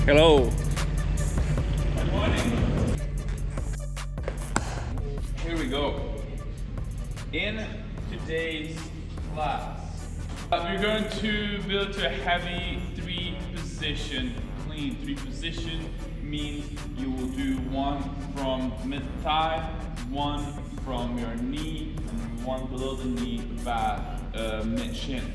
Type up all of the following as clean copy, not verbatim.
Hello. Good morning. Here we go. In today's class, we're going to build to a heavy 3-position clean. 3-position means you will do one from mid-thigh, one from your knee, and one below the knee about mid-shin.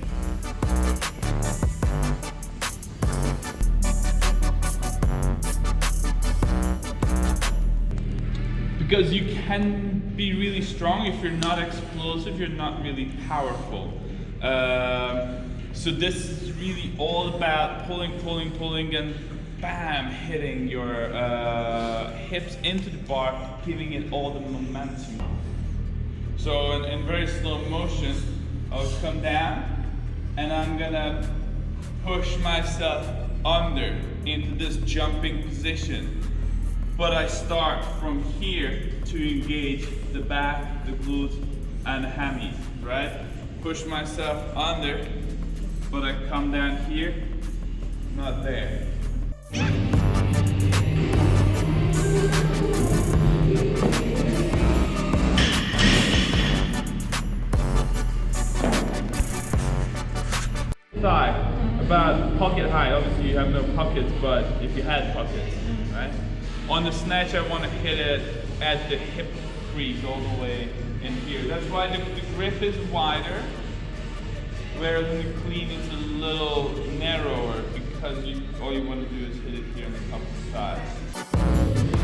Because you can be really strong if you're not explosive, you're not really powerful. So this is really all about pulling, and bam, hitting your hips into the bar, giving it all the momentum. So in very slow motion, I'll come down and I'm gonna push myself under into this jumping position. But I start from here to engage the back, the glutes, and the hammies, right? Push myself under, but I come down here, not there. Thigh, about pocket height. Obviously you have no pockets, but if you had pockets, right? On the snatch, I want to hit it at the hip crease all the way in here. That's why the grip is wider, whereas in the clean it's a little narrower, because all you want to do is hit it here on the top of the thigh.